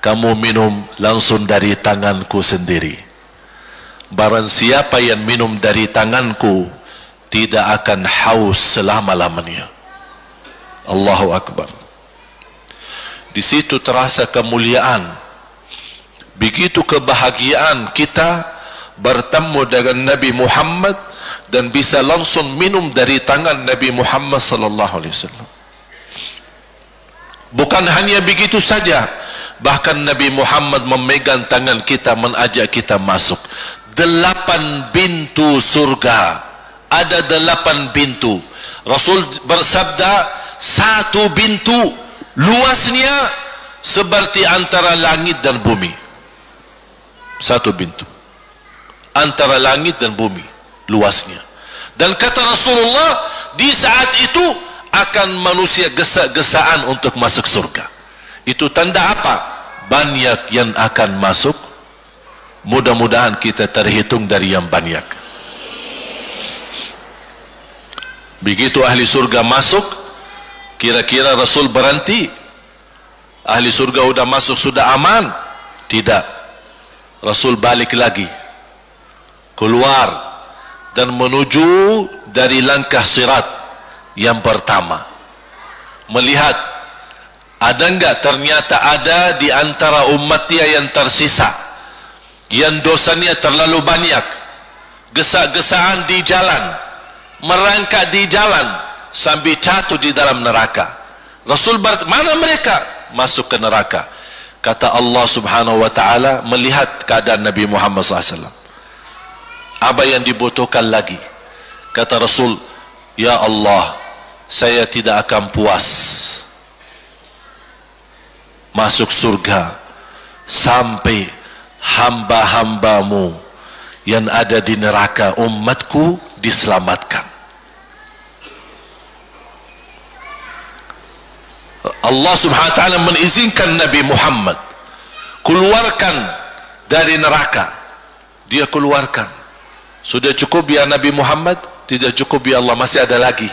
kamu minum langsung dari tanganku sendiri. Barang siapa yang minum dari tanganku tidak akan haus selama-lamanya. Allahu Akbar. Di situ terasa kemuliaan. Begitu kebahagiaan kita bertemu dengan Nabi Muhammad dan bisa langsung minum dari tangan Nabi Muhammad sallallahu alaihi wasallam. Bukan hanya begitu saja, bahkan Nabi Muhammad memegang tangan kita, mengajak kita masuk 8 pintu surga. Ada 8 pintu. Rasul bersabda, 1 pintu luasnya seperti antara langit dan bumi. 1 pintu antara langit dan bumi luasnya. Dan kata Rasulullah, di saat itu akan manusia gesa-gesaan untuk masuk surga. Itu tanda apa? Banyak yang akan masuk. Mudah-mudahan kita terhitung dari yang banyak. Begitu ahli surga masuk, kira-kira Rasul berhenti? Ahli surga sudah masuk, sudah aman? Tidak. Rasul balik lagi, keluar dan menuju dari langkah sirat yang pertama, melihat ada enggak ternyata ada di antara umatnya yang tersisa, yang dosanya terlalu banyak, gesa-gesaan di jalan, merangkak di jalan sambil jatuh di dalam neraka. Rasul mana mereka? Masuk ke neraka. Kata Allah subhanahu wa ta'ala, melihat keadaan Nabi Muhammad SAW, apa yang dibutuhkan lagi? Kata Rasul, ya Allah, saya tidak akan puas masuk surga sampai hamba-hambamu yang ada di neraka, umatku, diselamatkan. Allah subhanahu wa ta'ala mengizinkan Nabi Muhammad keluarkan dari neraka. Dia keluarkan. Sudah cukup ya Nabi Muhammad? Tidak cukup ya Allah, masih ada lagi.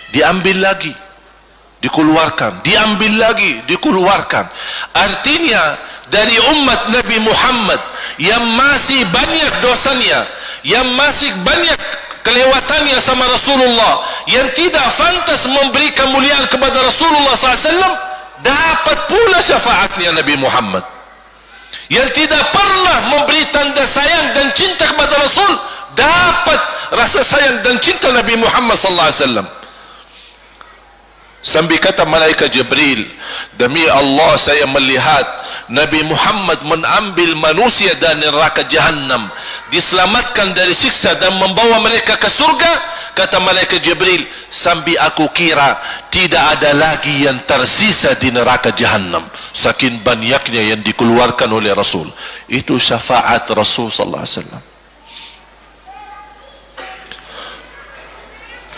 Diambil lagi, dikeluarkan, diambil lagi, dikeluarkan. Artinya dari umat Nabi Muhammad yang masih banyak dosanya, yang masih banyak kelewatannya sama Rasulullah, yang tidak pantas memberi kemuliaan kepada Rasulullah SAW, dapat pula syafaatnya Nabi Muhammad. Yang tidak pernah memberi tanda sayang dan cinta kepada Rasul, dapat rasa sayang dan cinta Nabi Muhammad SAW. Sambil kata malaikat Jibril, demi Allah saya melihat Nabi Muhammad mengambil manusia dari neraka Jahannam, diselamatkan dari siksa dan membawa mereka ke surga. Kata malaikat Jibril, sambil aku kira tidak ada lagi yang tersisa di neraka Jahannam, saking banyaknya yang dikeluarkan oleh Rasul. Itu syafaat Rasul sallallahu alaihi wasallam.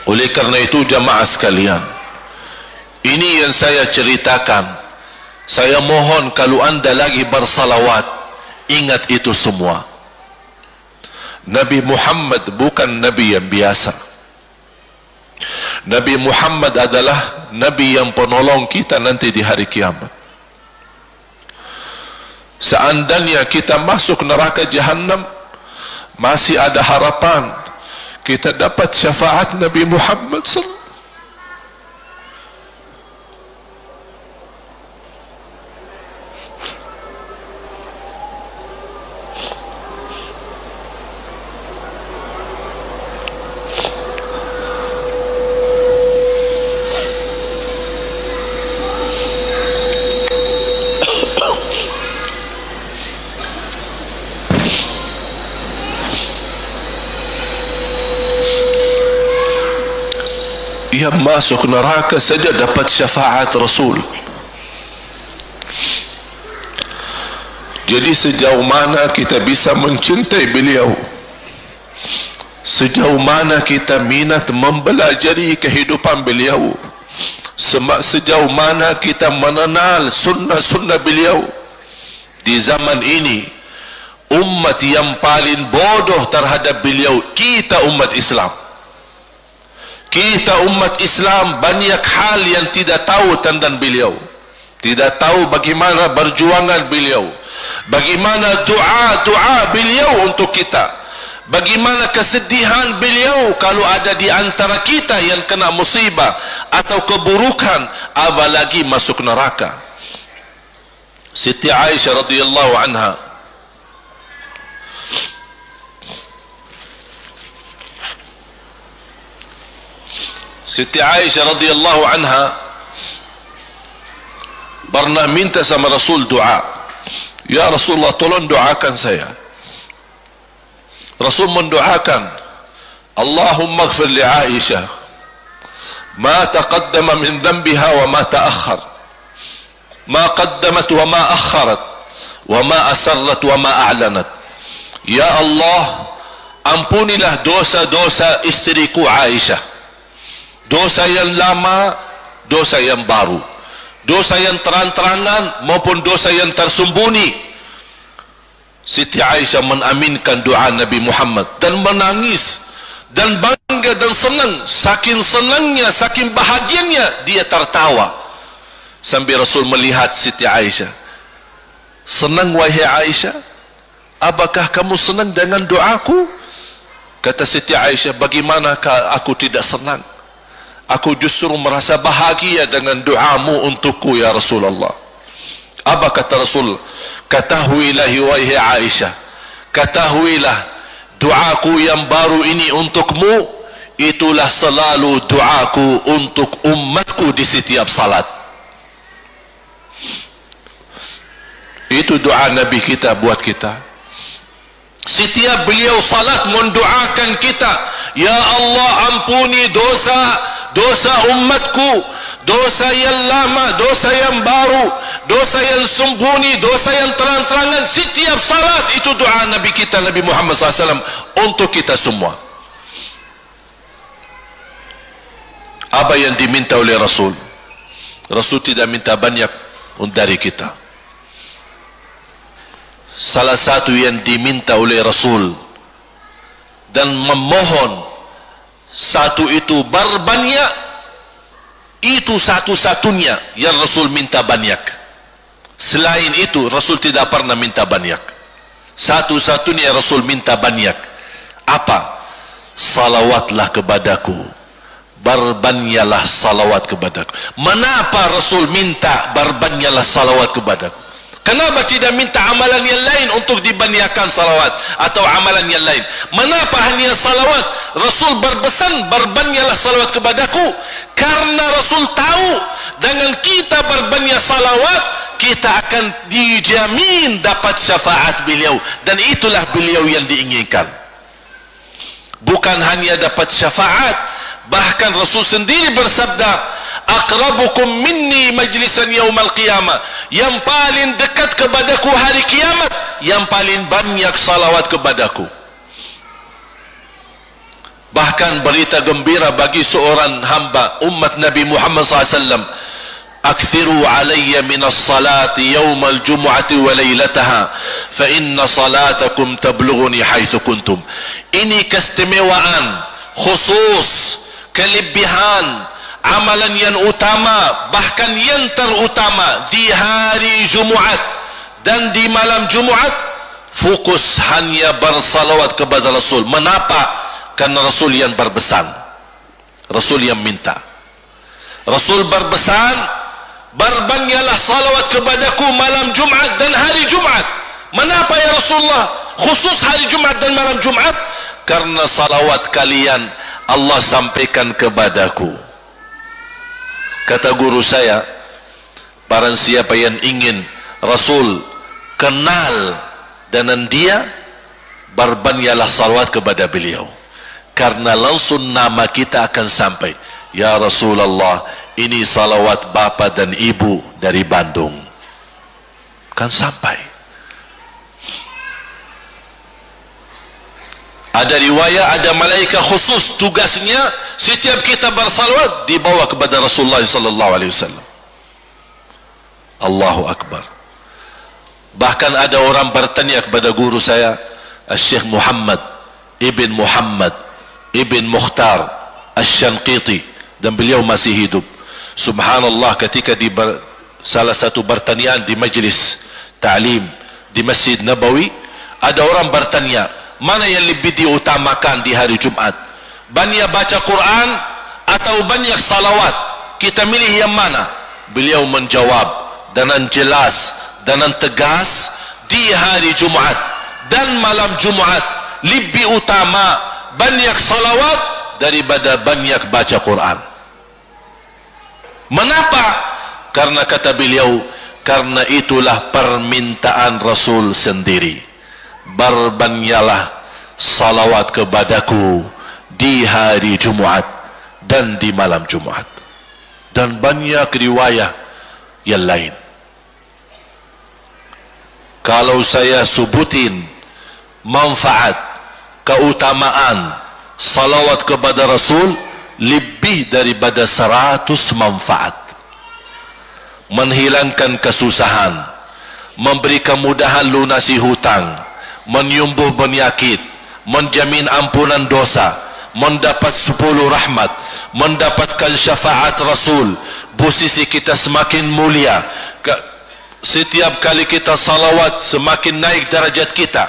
Oleh karena itu jamaah sekalian, ini yang saya ceritakan. Saya mohon kalau anda lagi bersalawat, ingat itu semua. Nabi Muhammad bukan Nabi yang biasa. Nabi Muhammad adalah Nabi yang penolong kita nanti di hari kiamat. Seandainya kita masuk neraka Jahannam, masih ada harapan kita dapat syafaat Nabi Muhammad sallallahu. Yang masuk neraka saja dapat syafaat Rasul. Jadi sejauh mana kita bisa mencintai beliau, sejauh mana kita minat mempelajari kehidupan beliau, sejauh mana kita mengenal sunnah-sunnah beliau. Di zaman ini, umat yang paling bodoh terhadap beliau kita, umat Islam. Kita umat Islam banyak hal yang tidak tahu tentang beliau. tidak tahu bagaimana berjuangan beliau, bagaimana doa beliau untuk kita, bagaimana kesedihan beliau kalau ada di antara kita yang kena musibah atau keburukan, apalagi masuk neraka. Siti Aisyah radhiyallahu anha pernah minta sama Rasul doa. Ya Rasulullah, tolong doakan saya. Rasul mendoakan, Allahumma ighfir li Aisyah ma taqaddama min dhanbiha wa ma ta'akhkhar, ma qaddamat wa ma akharat, wa ma asarrat wa ma a'lanat. Ya Allah, ampunilah dosa-dosa istriku Aisyah, dosa yang lama, dosa yang baru, dosa yang terang-terangan maupun dosa yang tersembunyi. Siti Aisyah menaminkan doa Nabi Muhammad dan menangis dan bangga dan senang. Saking senangnya, saking bahagianya, dia tertawa sambil Rasul melihat Siti Aisyah. Senang wahai Aisyah? Apakah kamu senang dengan doaku? Kata Siti Aisyah, bagaimanakah aku tidak senang? Aku justru merasa bahagia dengan doamu untukku ya Rasulullah. Apa kata Rasul? Ketahuilah wahai Aisyah, ketahuilah doaku yang baru ini untukmu, itulah selalu doaku untuk umatku di setiap salat. Itu doa Nabi kita buat kita. Setiap beliau salat mendoakan kita, ya Allah, ampuni dosa umatku, dosa yang lama, dosa yang baru, dosa yang sembunyi, dosa yang terang-terangan. Setiap salat itu doa Nabi kita, Nabi Muhammad SAW, untuk kita semua. Apa yang diminta oleh Rasul? Rasul tidak minta banyak dari kita. Salah satu yang diminta oleh Rasul dan memohon, satu itu berbanyak, itu satu-satunya yang Rasul minta banyak. Selain itu Rasul tidak pernah minta banyak. Satu-satunya Rasul minta banyak. Apa? Salawatlah kepadaku, berbanyaklah salawat kepadaku. Mengapa Rasul minta berbanyaklah salawat kepadaku? Kenapa tidak minta amalan yang lain untuk dibanyakkan salawat atau amalan yang lain? Mengapa hanya salawat? Rasul berpesan berbanyaklah salawat kepadaku, karena Rasul tahu dengan kita berbanyak salawat, kita akan dijamin dapat syafaat beliau, dan itulah beliau yang diinginkan. Bukan hanya dapat syafaat, bahkan Rasul sendiri bersabda, aqrabukum minni majlisan yaumal qiyamah, yang paling dekat kepadaku hari kiamat, yang paling banyak salawat kepadaku. Bahkan berita gembira bagi seorang hamba umat Nabi Muhammad SAW, akthiru alayya minas salati yaumal jumu'ati wa laylataha fa inna salatakum tablughuni haitsu kuntum. Ini keistimewaan khusus, kelebihan, amalan yang utama, bahkan yang terutama di hari Jumaat dan di malam Jumaat, fokus hanya bersalawat kepada Rasul. Mengapa? Karena Rasul yang berpesan, Rasul yang minta. Rasul berpesan, berbanyaklah salawat kepadaku malam Jumaat dan hari Jumaat. Mengapa ya Rasulullah khusus hari Jumaat dan malam Jumaat? Karena salawat kalian Allah sampaikan kepadaku. Kata guru saya, barang siapa yang ingin Rasul kenal dengan dia, berbanyaklah salawat kepada beliau, karena langsung nama kita akan sampai. Ya Rasulullah, ini salawat bapa dan ibu dari Bandung, kan sampai. Ada riwayat, ada malaikat khusus tugasnya setiap kita bersalawat dibawa kepada Rasulullah SAW. Allahu Akbar. Bahkan ada orang bertanya kepada guru saya, Syekh Muhammad Ibn Muhammad Ibn Mukhtar Asy-Syanqiti, dan beliau masih hidup. Subhanallah, ketika salah satu pertanyaan di majlis ta'lim di Masjid Nabawi, ada orang bertanya, mana yang lebih diutamakan di hari Jumat, banyak baca Quran atau banyak salawat, kita milih yang mana? Beliau menjawab dengan jelas dan tegas, di hari Jumat dan malam Jumat lebih utama banyak salawat daripada banyak baca Quran. Mengapa? Karena kata beliau, karena itulah permintaan Rasul sendiri, berbanyaklah salawat kepadaku di hari Jumat dan di malam Jumat. Dan banyak riwayat yang lain. Kalau saya sebutin manfaat, keutamaan salawat kepada Rasul, lebih daripada 100 manfaat. Menghilangkan kesusahan, memberi kemudahan lunasi hutang, menyembuh penyakit, menjamin ampunan dosa, mendapat 10 rahmat, mendapatkan syafaat Rasul, posisi kita semakin mulia. Setiap kali kita salawat semakin naik darajat kita.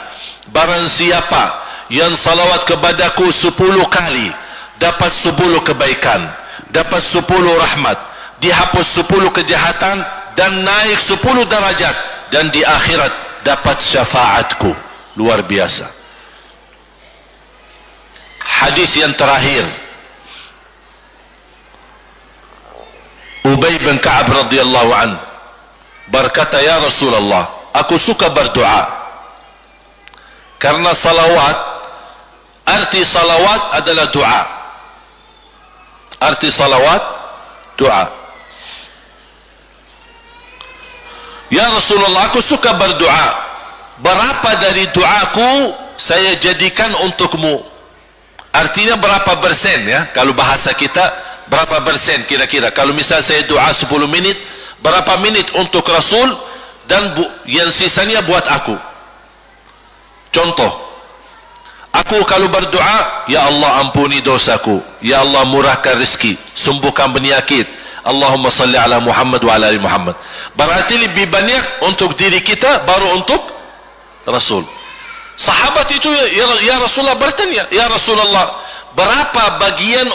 Barang siapa yang salawat kepadaku 10 kali, dapat 10 kebaikan, dapat 10 rahmat, dihapus 10 kejahatan, dan naik 10 darajat, dan di akhirat dapat syafaatku. Luar biasa. Hadis yang terakhir, Ubay bin Ka'ab radhiyallahu anhu berkata, ya Rasulullah, aku suka berdoa karena salawat, arti salawat adalah doa. Arti salawat doa. Ya Rasulullah, aku suka berdoa, berapa dari doaku saya jadikan untukmu? Artinya berapa persen, ya? Kalau bahasa kita, berapa persen kira-kira? Kalau misal saya doa 10 menit, berapa menit untuk Rasul, dan yang sisanya buat aku? Contoh, aku kalau berdoa, ya Allah ampuni dosaku, ya Allah murahkan rezeki, sembuhkan penyakit, Allahumma salli ala Muhammad wa ala ali Muhammad. Berarti lebih banyak untuk diri kita, baru untuk Rasul. Sahabat itu, ya Rasulullah bertanya, ya Rasulullah, berapa bagian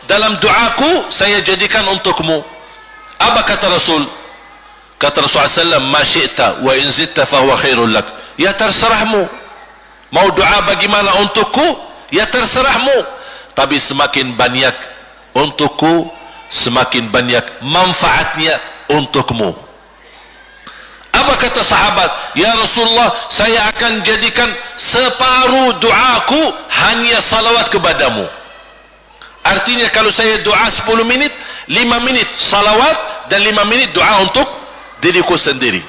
dalam doaku saya jadikan untukmu? Apa kata Rasul? Kata Rasulullah SAW, ma syi'ta wa in zitta fahuwa khairul lak. Ya terserahmu, mau doa bagaimana untukku, ya terserahmu, tapi semakin banyak untukku, semakin banyak manfaatnya untukmu. Apa kata sahabat? Ya Rasulullah, saya akan jadikan separuh doaku hanya salawat kepadamu. Artinya kalau saya doa 10 menit, 5 menit salawat dan 5 menit doa untuk diriku sendiri.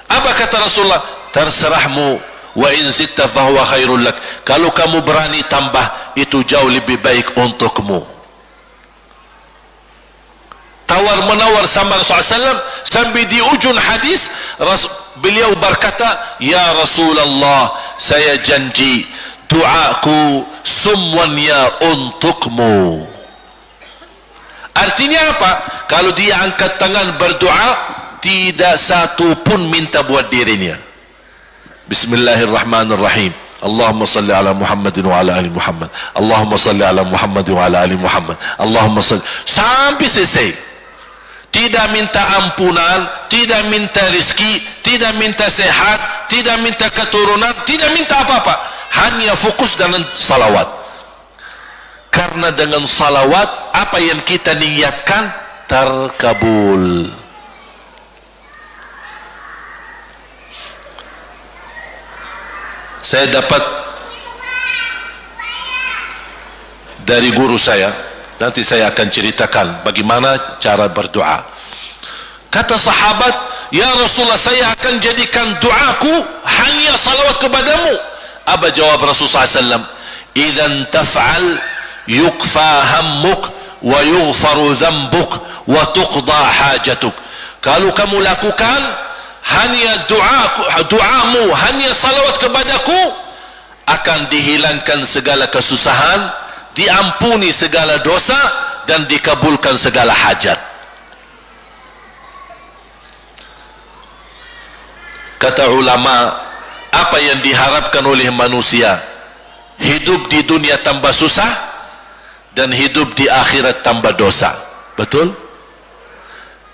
Apa kata Rasulullah? Terserahmu, wa in zitta fahuwa khairul lak. Kalau kamu berani tambah, itu jauh lebih baik untukmu. Tawar menawar sama Rasulullah SAW, sampai di ujung hadis beliau berkata, ya Rasulullah, saya janji doaku semuanya untukmu. Artinya apa? Kalau dia angkat tangan berdoa, tidak satu pun minta buat dirinya. Bismillahirrahmanirrahim. Allahumma salli ala Muhammadin wa ala ali Muhammad. Allahumma salli ala Muhammadin wa ala ali Muhammad. Allahumma salli, sampai selesai. Tidak minta ampunan, tidak minta rezeki, tidak minta sehat, tidak minta keturunan, tidak minta apa-apa, hanya fokus dengan salawat. Karena dengan salawat, apa yang kita niatkan terkabul. Saya dapat dari guru saya, nanti saya akan ceritakan bagaimana cara berdoa. Kata sahabat, ya Rasulullah, saya akan jadikan doaku hanya salawat kepadamu. Apa jawab Rasulullah SAW? Idzan taf'al yukfa hammuk wa yughfaru dhanbuk wa tuqda hajatuk. Kalau kamu lakukan hanya doamu, hanya salawat kepadaku, akan dihilangkan segala kesusahan, diampuni segala dosa, dan dikabulkan segala hajat. Kata ulama, apa yang diharapkan oleh manusia? Hidup di dunia tambah susah dan hidup di akhirat tambah dosa. Betul?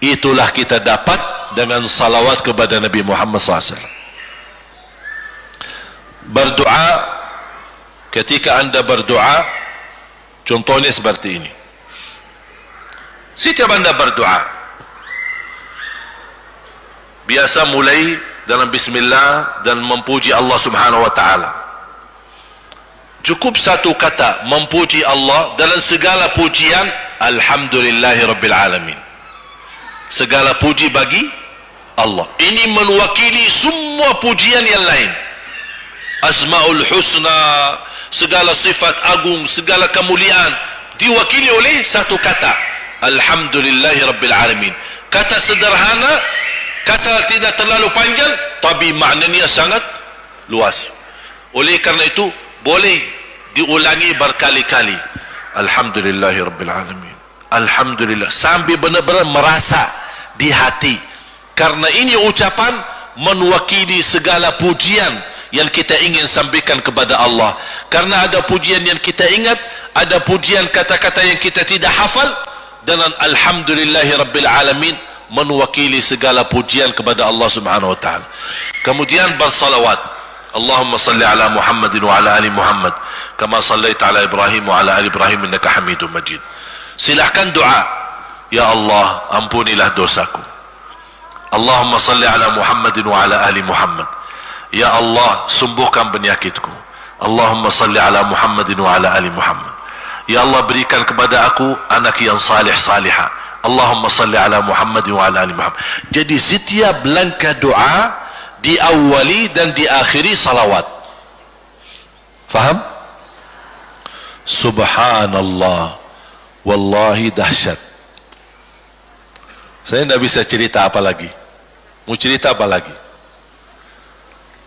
Itulah kita dapat dengan salawat kepada Nabi Muhammad SAW. Berdoa, ketika anda berdoa, contohnya seperti ini. Setiap anda berdoa, biasa mulai dalam bismillah dan memuji Allah Subhanahu wa ta'ala. Cukup satu kata memuji Allah dalam segala pujian, alhamdulillahi rabbil alamin. Segala puji bagi Allah. Ini mewakili semua pujian yang lain. Asmaul husna, segala sifat agung, segala kemuliaan diwakili oleh satu kata, alhamdulillahi rabbil alamin. Kata sederhana, kata tidak terlalu panjang, tapi maknanya sangat luas. Oleh karena itu boleh diulangi berkali-kali, alhamdulillahi rabbil alamin, alhamdulillah, sambil benar-benar merasa di hati. Karena ini ucapan mewakili segala pujian yang kita ingin sampaikan kepada Allah. Karena ada pujian yang kita ingat, ada pujian kata-kata yang kita tidak hafal, dan alhamdulillahi rabbil alamin mewakili segala pujian kepada Allah Subhanahu wa ta'ala. Kemudian bersalawat, Allahumma salli ala Muhammadin wa ala ali Muhammad kama sallaita ala Ibrahim wa ala ali Ibrahim innaka Hamidum Majid. Silahkan doa, ya Allah ampunilah dosaku. Allahumma salli ala Muhammadin wa ala ali Muhammad. Ya Allah sembuhkan penyakitku. Allahumma salli ala Muhammadin wa ala ali Muhammad. Ya Allah berikan kepada aku anak yang salih salihah. Allahumma salli ala Muhammadin wa ala ali Muhammad. Jadi setiap langkah doa diawali dan diakhiri salawat. Faham? Subhanallah, wallahi dahsyat. Saya tidak bisa cerita apa lagi. Mau cerita apa lagi?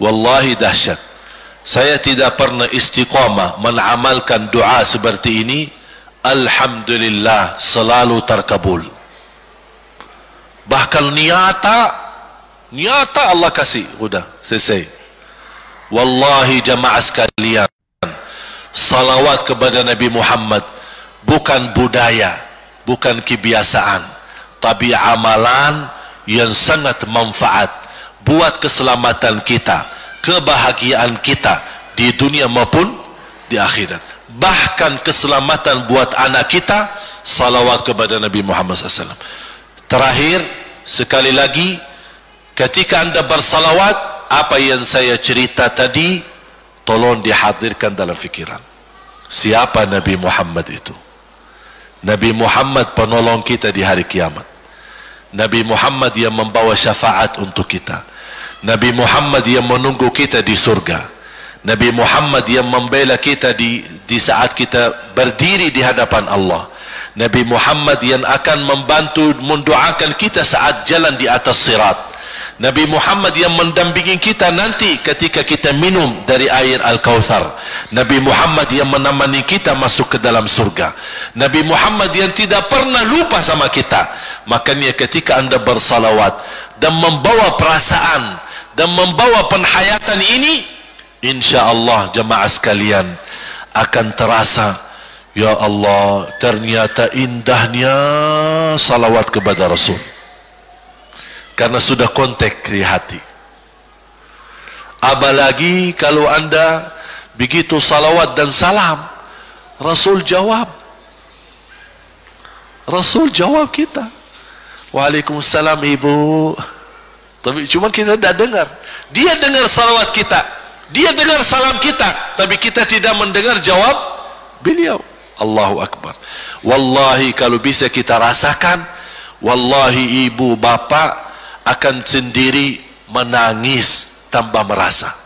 Wallahi dahsyat. Saya tidak pernah istiqamah mengamalkan doa seperti ini. Alhamdulillah selalu terkabul. Bahkan nyata Allah kasih, udah selesai. Wallahi jamaah sekalian, salawat kepada Nabi Muhammad bukan budaya, bukan kebiasaan, tapi amalan yang sangat manfaat buat keselamatan kita, kebahagiaan kita di dunia maupun di akhirat. Bahkan keselamatan buat anak kita, salawat kepada Nabi Muhammad SAW. Terakhir sekali lagi, ketika anda bersalawat, apa yang saya cerita tadi tolong dihadirkan dalam fikiran. Siapa Nabi Muhammad itu? Nabi Muhammad penolong kita di hari kiamat. Nabi Muhammad yang membawa syafaat untuk kita. Nabi Muhammad yang menunggu kita di surga. Nabi Muhammad yang membela kita di saat kita berdiri di hadapan Allah. Nabi Muhammad yang akan membantu mendoakan kita saat jalan di atas sirat. Nabi Muhammad yang mendampingi kita nanti ketika kita minum dari air Al-Kautsar. Nabi Muhammad yang menemani kita masuk ke dalam surga. Nabi Muhammad yang tidak pernah lupa sama kita. Makanya ketika anda bersalawat dan membawa perasaan dan membawa penghayatan ini, insyaallah jemaah sekalian akan terasa, ya Allah ternyata indahnya salawat kepada Rasul. Karena sudah kontak di hati. Apalagi kalau anda begitu salawat dan salam, Rasul jawab. Rasul jawab kita. Waalaikumsalam ibu. Tapi cuma kita tidak dengar. Dia dengar salawat kita, dia dengar salam kita, tapi kita tidak mendengar jawab beliau. Allahu Akbar. Wallahi kalau bisa kita rasakan, wallahi ibu bapak akan sendiri menangis tanpa merasa.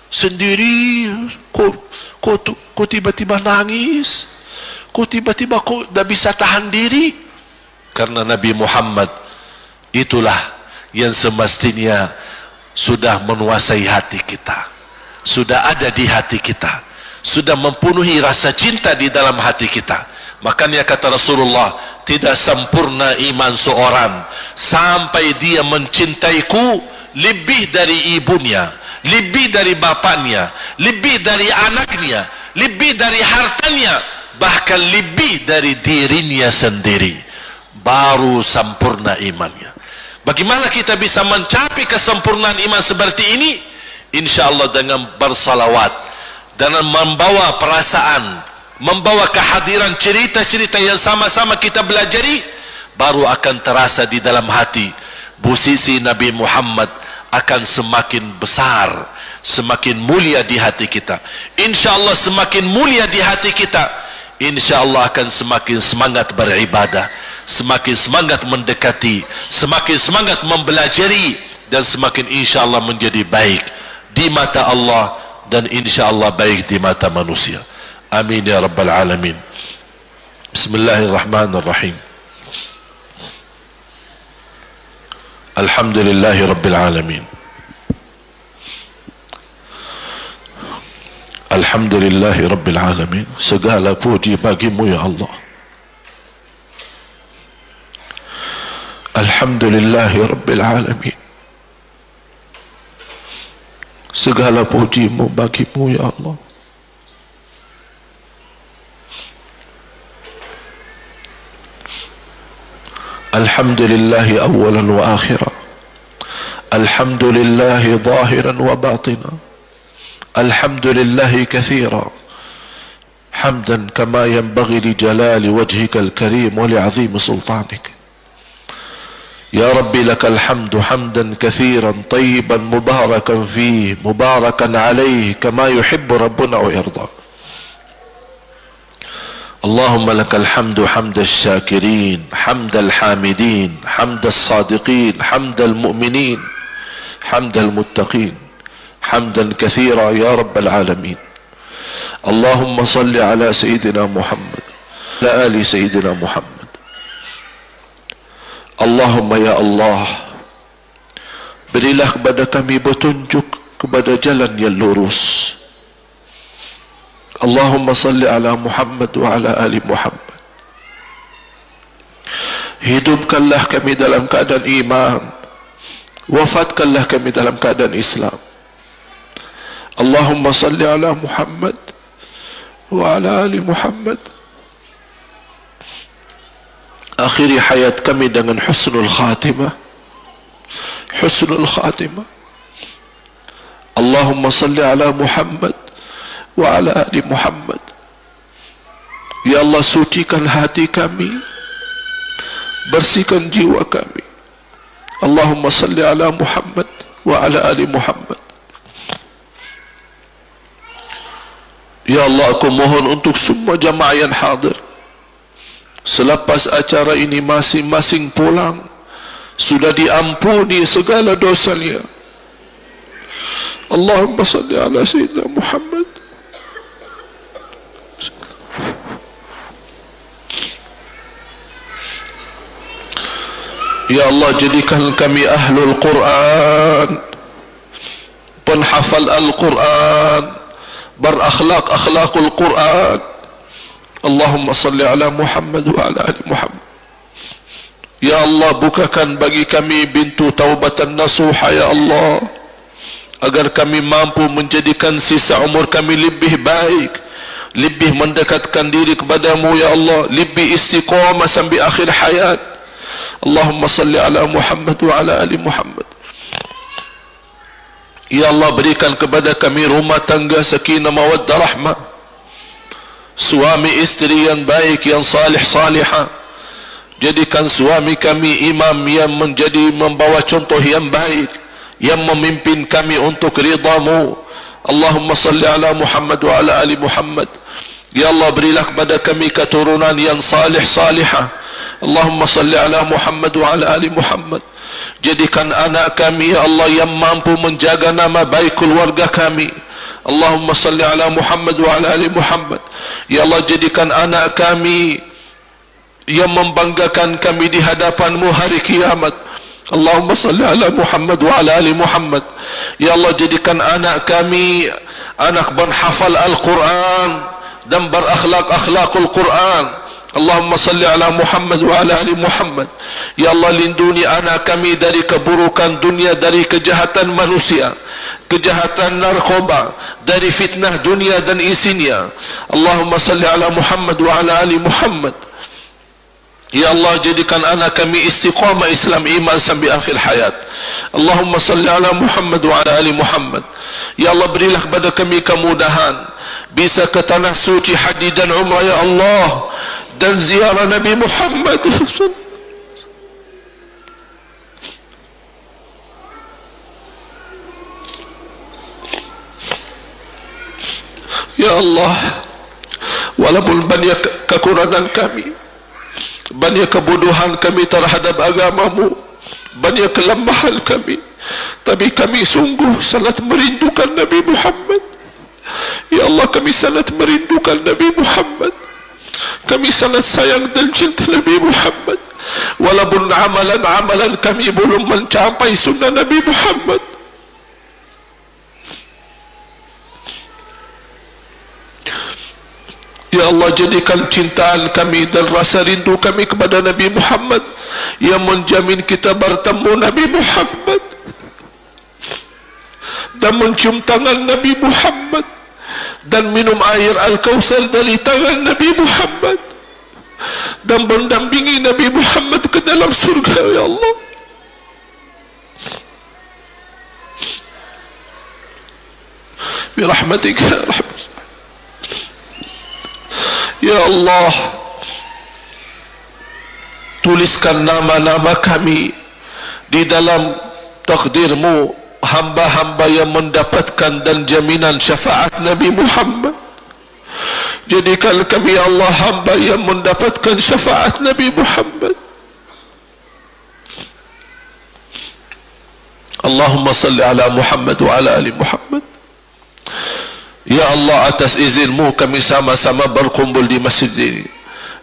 Sendiri, kok tiba-tiba nangis? Kok tiba-tiba kok tidak bisa tahan diri? Karena Nabi Muhammad itulah yang semestinya sudah menguasai hati kita, sudah ada di hati kita, sudah mempenuhi rasa cinta di dalam hati kita. Makanya kata Rasulullah, tidak sempurna iman seorang sampai dia mencintaiku lebih dari ibunya, lebih dari bapaknya, lebih dari anaknya, lebih dari hartanya, bahkan lebih dari dirinya sendiri, baru sempurna imannya. Bagaimana kita bisa mencapai kesempurnaan iman seperti ini? InsyaAllah dengan bersalawat, dengan membawa perasaan, membawa kehadiran cerita-cerita yang sama-sama kita belajari, baru akan terasa di dalam hati posisi Nabi Muhammad akan semakin besar, semakin mulia di hati kita. InsyaAllah semakin mulia di hati kita, InsyaAllah akan semakin semangat beribadah, semakin semangat mendekati, semakin semangat mempelajari, dan semakin InsyaAllah menjadi baik di mata Allah, dan InsyaAllah baik di mata manusia. Amin ya Rabbal Alamin. Bismillahirrahmanirrahim. Alhamdulillahi Rabbil Alamin. Alhamdulillahi Rabbil Alamin. Segala puji bagimu ya Allah. Alhamdulillahi Rabbil Alamin. Segala pujimu bagimu ya Allah. Alhamdulillahi awalan wa akhira. Alhamdulillahi zahiran wa batina. Alhamdulillahi kathira. Hamdan kama yanbaghi li jalali wajhika al-karim wa li'azim sultanik. Ya Rabbi lakal hamdu hamdan kathiran tayyiban mubarakan fih mubarakan alaih kama yuhibbu rabbuna wa yarda. اللهم لك الحمد حمد الشاكرين حمد الحامدين حمد الصادقين حمد المؤمنين حمد المتقين حمدا كثيرا يا رب العالمين. اللهم صل على سيدنا محمد وعلى آل سيدنا محمد. اللهم يا Allah, berilah kepada kami petunjuk kepada jalan yang lurus. Allahumma salli ala Muhammad wa ala ali Muhammad. Hidupkanlah kami dalam keadaan iman, wafatkanlah kami dalam keadaan Islam. Allahumma salli ala Muhammad wa ala ali Muhammad. Akhiri hayat kami dengan husnul khatimah, husnul khatimah. Allahumma salli ala Muhammad wa ala ali Muhammad. Ya Allah, sucikan hati kami, bersihkan jiwa kami. Allahumma salli ala Muhammad wa ala ali Muhammad. Ya Allah, aku mohon untuk semua jamaah yang hadir, selepas acara ini masing-masing pulang sudah diampuni segala dosanya. Allahumma salli ala Sayyidina Muhammad. Ya Allah, jadikan kami ahlul Quran, penghafal Al-Quran, berakhlak akhlakul Quran. Allahumma salli ala Muhammad wa ala ali Muhammad. Ya Allah, bukakan bagi kami pintu taubatan nasuha ya Allah, agar kami mampu menjadikan sisa umur kami lebih baik, lebih mendekatkan diri kepadamu ya Allah, lebih istiqamah sampai akhir hayat. Allahumma salli ala Muhammad wa ala ali Muhammad. Ya Allah, berikan kepada kami rumah tangga sakinah mawaddah rahmah, suami istri yang baik, yang salih salihah. Jadikan suami kami imam yang membawa contoh yang baik, yang memimpin kami untuk ridhamu. Allahumma salli ala Muhammad wa ala ali Muhammad. Ya Allah, berilah kepada kami keturunan yang salih salihah. Allahumma salli ala Muhammad wa ala ali Muhammad. Jadikan anak kami ya Allah yang mampu menjaga nama baik keluarga kami. Allahumma salli ala Muhammad wa ala ali Muhammad. Ya Allah, jadikan anak kami yang membanggakan kami di hadapan-Mu hari kiamat. Allahumma salli ala Muhammad wa ala ali Muhammad. Ya Allah, jadikan anak kami anak berhafal Al-Quran dan berakhlak akhlakul Quran. Allahumma salli ala Muhammad wa ala ali Muhammad. Ya Allah, lindungi anak kami dari keburukan dunia, dari kejahatan manusia, kejahatan narkoba, dari fitnah dunia dan isinya. Allahumma salli ala Muhammad wa ala ali Muhammad. Ya Allah, jadikan anak kami istiqamah Islam iman sampai akhir hayat. Allahumma salli ala Muhammad wa ala ali Muhammad. Ya Allah, berilah kepada kami kemudahan bisa ke tanah suci haji dan umrah ya Allah, dan ziarah Nabi Muhammad. Ya Allah, walaupun banyak kekurangan kami, banyak kebodohan kami terhadap agamamu, banyak kelemahan kami, tapi kami sungguh sangat merindukan Nabi Muhammad. Ya Allah, kami sangat merindukan Nabi Muhammad. Kami sangat sayang dan cinta Nabi Muhammad. Walaupun amalan-amalan kami belum mencapai sunnah Nabi Muhammad. Ya Allah, jadikan cintaan kami dan rasa rindu kami kepada Nabi Muhammad yang menjamin kita bertemu Nabi Muhammad dan mencium tangan Nabi Muhammad dan minum air Al-Kautsar dari tangan Nabi Muhammad dan mendampingi Nabi Muhammad ke dalam surga. Ya Allah, birahmatika ya rahmat. Ya Allah, tuliskan nama-nama kami di dalam takdirmu, hamba-hamba yang mendapatkan dan jaminan syafaat Nabi Muhammad. Jadikan kami ya Allah hamba yang mendapatkan syafaat Nabi Muhammad. Allahumma salli ala Muhammad wa ala ali Muhammad. Ya Allah, atas izinmu kami sama-sama berkumpul di masjid ini.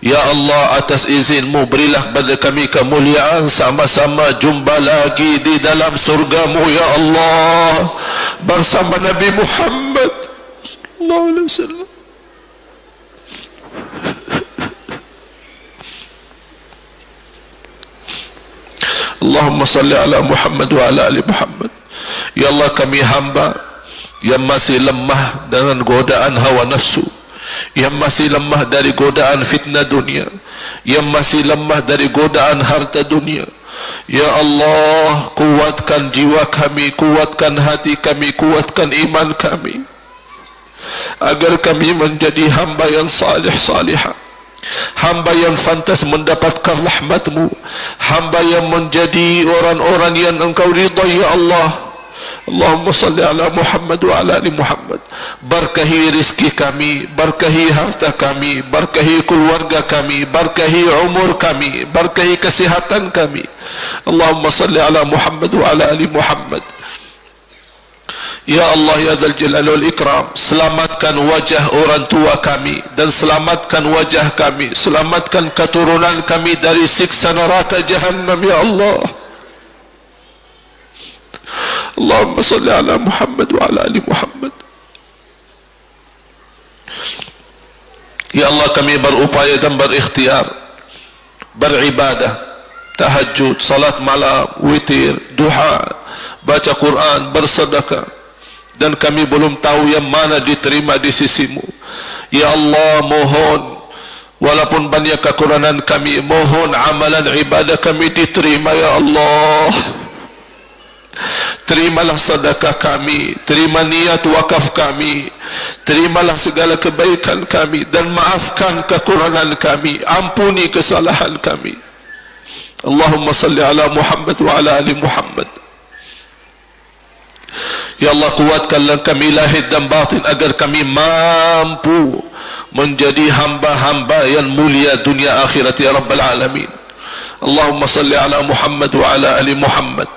Ya Allah, atas izinmu berilah kepada kami kemuliaan sama-sama jumpa lagi di dalam surgamu ya Allah bersama Nabi Muhammad sallallahu alaihi wasallam. Allahumma salli ala Muhammad wa ala ali Muhammad. Ya Allah, kami hamba yang masih lemah dengan godaan hawa nafsu, yang masih lemah dari godaan fitnah dunia, yang masih lemah dari godaan harta dunia. Ya Allah, kuatkan jiwa kami, kuatkan hati kami, kuatkan iman kami, agar kami menjadi hamba yang salih salihah, hamba yang fantas mendapatkan rahmatmu, hamba yang menjadi orang-orang yang engkau ridha ya Allah. Allahumma salli ala Muhammad wa ala ali Muhammad. Berkahi rizki kami, berkahi harta kami, berkahi keluarga kami, berkahi umur kami, berkahi kesihatan kami. Allahumma salli ala Muhammad wa ala ali Muhammad. Ya Allah ya Dzal Jalali wal Ikram, selamatkan wajah orang tua kami dan selamatkan wajah kami, selamatkan keturunan kami dari siksa neraka Jahannam ya Allah. Allahumma salli ala Muhammad wa ala ali Muhammad. Ya Allah, kami berupaya dan berikhtiar beribadah, tahajud, salat malam, witir, duha, baca Quran, bersedekah, dan kami belum tahu yang mana diterima di sisimu. Ya Allah, mohon walaupun banyak kekurangan kami, mohon amalan ibadah kami diterima ya Allah. Terimalah sedekah kami, terima niat wakaf kami, terimalah segala kebaikan kami dan maafkan kekurangan kami, ampuni kesalahan kami. Allahumma salli ala Muhammad wa ala ali Muhammad. Ya Allah, kuatkanlah kami lahir dan batin agar kami mampu menjadi hamba-hamba yang mulia dunia akhirat ya Rabbal Alamin. Allahumma salli ala Muhammad wa ala ali Muhammad.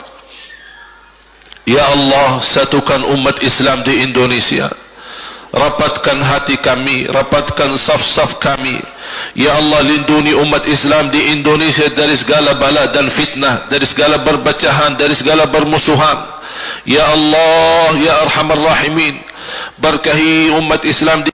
Ya Allah, satukan umat Islam di Indonesia, rapatkan hati kami, rapatkan saf-saf kami. Ya Allah, lindungi umat Islam di Indonesia dari segala bala dan fitnah, dari segala perpecahan, dari segala permusuhan. Ya Allah, ya Arhamar Rahimin, berkahi umat Islam di